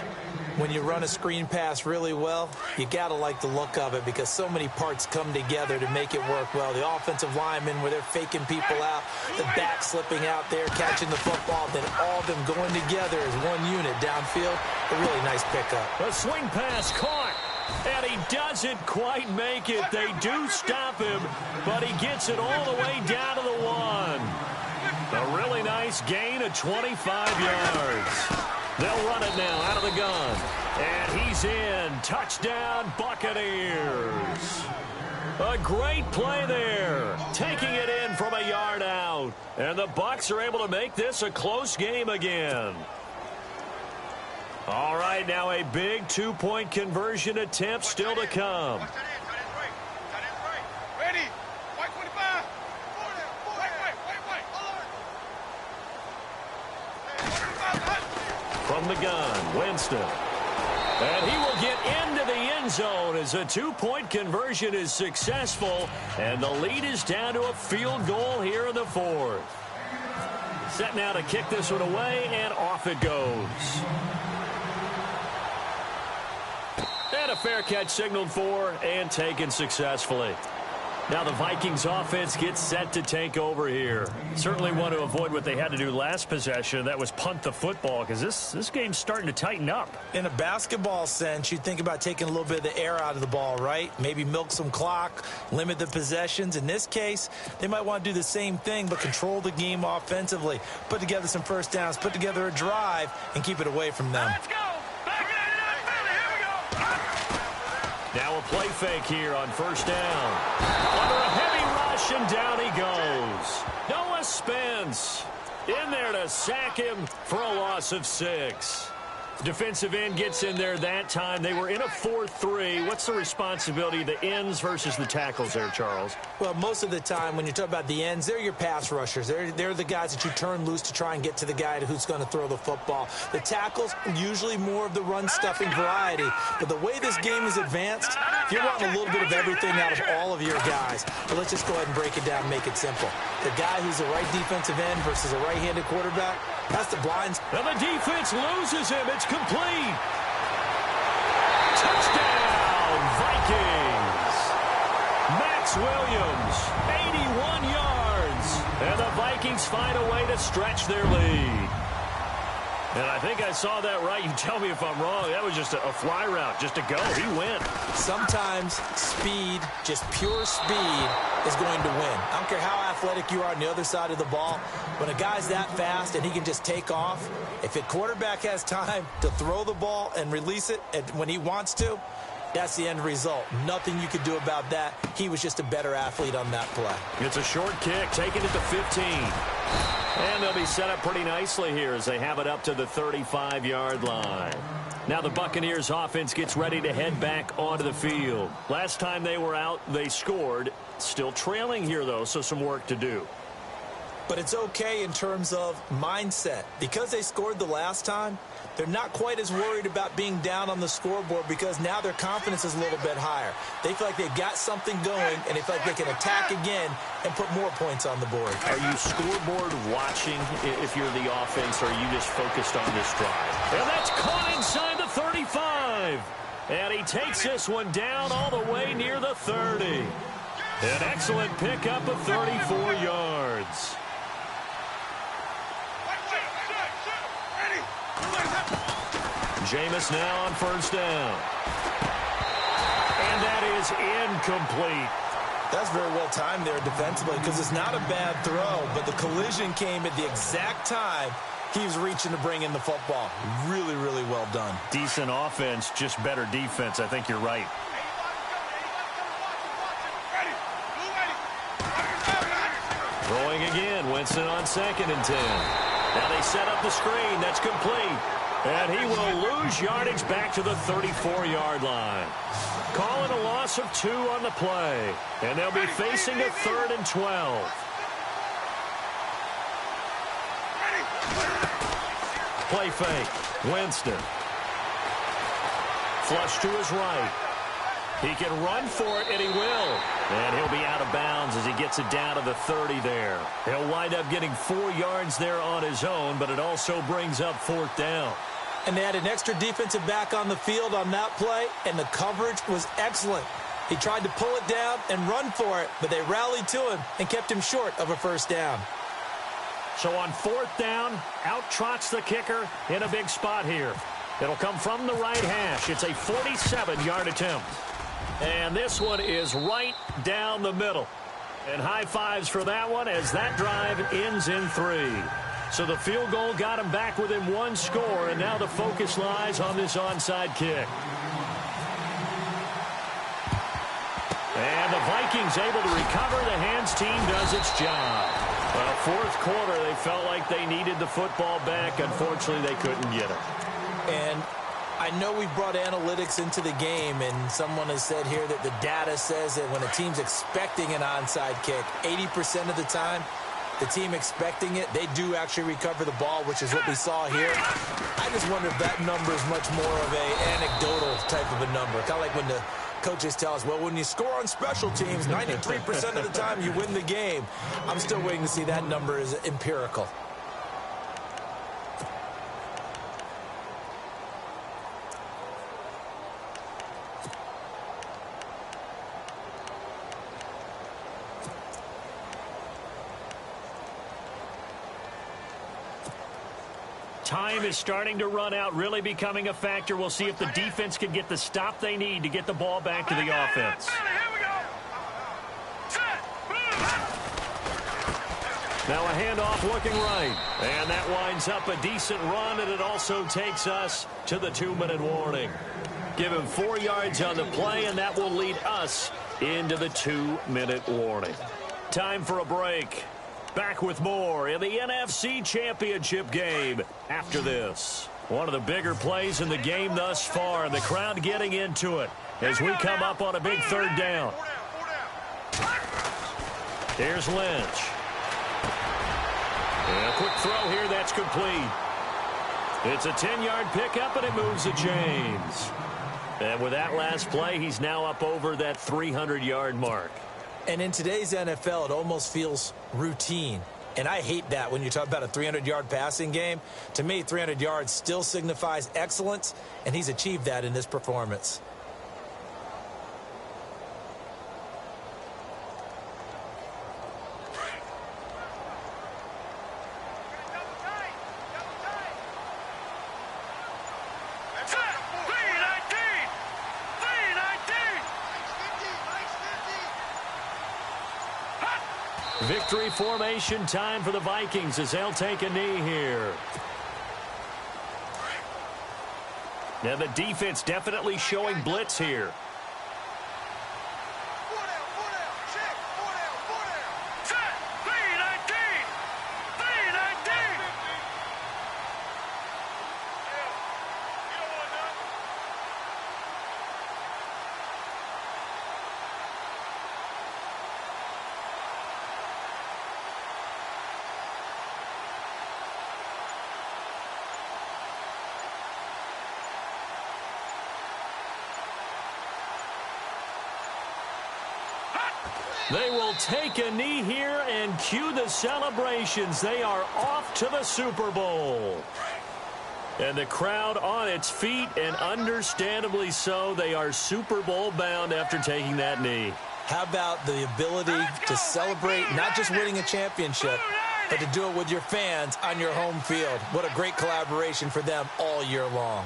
When you run a screen pass really well, you got to like the look of it because so many parts come together to make it work well. The offensive linemen, where they're faking people out, the back slipping out there, catching the football, then all of them going together as one unit downfield. A really nice pickup. A swing pass caught, and he doesn't quite make it. They do stop him, but he gets it all the way down to the 1. A really nice gain of 25 yards. They'll run it now out of the gun. And he's in. Touchdown, Buccaneers. A great play there. Taking it in from a yard out. And the Bucs are able to make this a close game again. All right, now a big 2-point conversion attempt still to come. Ready. From the gun, Winston. And he will get into the end zone as a 2-point conversion is successful. And the lead is down to a field goal here in the 4th. Set now to kick this one away, and off it goes. And a fair catch signaled for and taken successfully. Now the Vikings offense gets set to take over here. Certainly want to avoid what they had to do last possession. That was punt the football, because this game's starting to tighten up. In a basketball sense, you think about taking a little bit of the air out of the ball, right? Maybe milk some clock, limit the possessions. In this case, they might want to do the same thing, but control the game offensively. Put together some first downs, put together a drive, and keep it away from them. Let's go. Back it up, Philly. Here we go. Now a play fake here on 1st down. Under a heavy rush, and down he goes. Noah Spence In there to sack him for a loss of 6. Defensive end gets in there that time. They were in a 4-3. What's the responsibility of the ends versus the tackles there, Charles? Well, most of the time when you talk about the ends, they're your pass rushers. They're the guys that you turn loose to try and get to the guy who's going to throw the football. The tackles, usually more of the run-stuffing variety. But the way this game is advanced, you're wanting a little bit of everything out of all of your guys. But let's just go ahead and break it down and make it simple. The guy who's a right defensive end versus a right-handed quarterback, that's the blinds. And the defense loses him. It's complete. Touchdown, Vikings. Max Williams, 81 yards. And the Vikings find a way to stretch their lead. And I think I saw that right. You tell me if I'm wrong. That was just a fly route, just a go. He went. Sometimes speed, just pure speed, is going to win. I don't care how athletic you are on the other side of the ball. When a guy's that fast and he can just take off, if a quarterback has time to throw the ball and release it when he wants to, that's the end result. Nothing you could do about that. He was just a better athlete on that play. It's a short kick, taking it to 15. And they'll be set up pretty nicely here as they have it up to the 35-yard line. Now the Buccaneers offense gets ready to head back onto the field. Last time they were out, they scored. Still trailing here, though, so some work to do. But it's okay in terms of mindset. Because they scored the last time, they're not quite as worried about being down on the scoreboard because now their confidence is a little bit higher. They feel like they've got something going, and they feel like they can attack again and put more points on the board. Are you scoreboard watching if you're the offense, or are you just focused on this drive? And that's caught inside the 35. And he takes this one down all the way near the 30. An excellent pickup of 34 yards. Jameis now on first down. And that is incomplete. That's very well timed there defensively because it's not a bad throw, but the collision came at the exact time he was reaching to bring in the football. Really, really well done. Decent offense, just better defense. I think you're right. Throwing again. Winston on 2nd and 10. Now they set up the screen. That's complete. And he will lose yardage back to the 34-yard line. Calling a loss of 2 on the play. And they'll be facing a 3rd and 12. Play fake. Winston. Flush to his right. He can run for it, and he will. And he'll be out of bounds as he gets it down to the 30 there. He'll wind up getting 4 yards there on his own, but it also brings up 4th down. And they had an extra defensive back on the field on that play, and the coverage was excellent. He tried to pull it down and run for it, but they rallied to him and kept him short of a first down. So on 4th down, out trots the kicker in a big spot here. It'll come from the right hash. It's a 47-yard attempt. And this one is right down the middle. And high fives for that one as that drive ends in 3. So the field goal got him back within 1 score, and now the focus lies on this onside kick. And the Vikings able to recover. The hands team does its job. Well, 4th quarter, they felt like they needed the football back. Unfortunately, they couldn't get it. And I know we've brought analytics into the game, and someone has said here that the data says that when a team's expecting an onside kick, 80% of the time, the team expecting it, they do actually recover the ball, which is what we saw here. I just wonder if that number is much more of an anecdotal type of a number. Kind of like when the coaches tell us, well, when you score on special teams, 93% of the time you win the game. I'm still waiting to see that number is empirical. Time is starting to run out, really becoming a factor. We'll see if the defense can get the stop they need to get the ball back to the offense. Now a handoff looking right. And that winds up a decent run, and it also takes us to the 2-minute warning. Give him 4 yards on the play, and that will lead us into the 2-minute warning. Time for a break. Back with more in the NFC Championship game after this. One of the bigger plays in the game thus far, and the crowd getting into it as we come up on a big third down. Here's Lynch. And a quick throw here that's complete. It's a 10-yard pickup, and it moves the chains. And with that last play, he's now up over that 300-yard mark. And in today's NFL, it almost feels routine. And I hate that when you talk about a 300-yard passing game. To me, 300 yards still signifies excellence, and he's achieved that in this performance. Victory formation time for the Vikings as they'll take a knee here. Now the defense definitely showing blitz here. They will take a knee here and cue the celebrations. They are off to the Super Bowl. And the crowd on its feet, and understandably so. They are Super Bowl bound after taking that knee. How about the ability to celebrate not just winning a championship, but to do it with your fans on your home field? What a great collaboration for them all year long.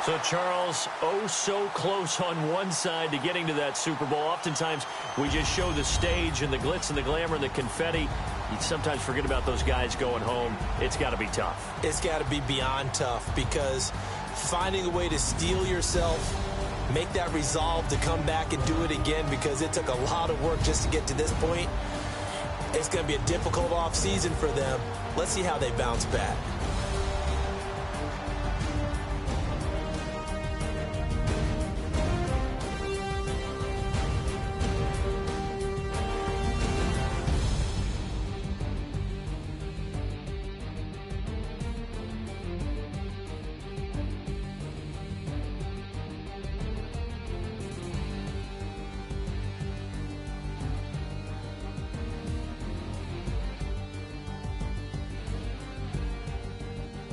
So, Charles, oh so close on one side to getting to that Super Bowl. Oftentimes, we just show the stage and the glitz and the glamour and the confetti. You sometimes forget about those guys going home. It's got to be tough. It's got to be beyond tough, because finding a way to steel yourself, make that resolve to come back and do it again, because it took a lot of work just to get to this point. It's going to be a difficult offseason for them. Let's see how they bounce back.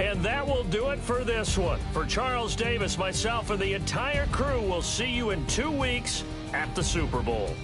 And that will do it for this one. For Charles Davis, myself, and the entire crew, we'll see you in 2 weeks at the Super Bowl.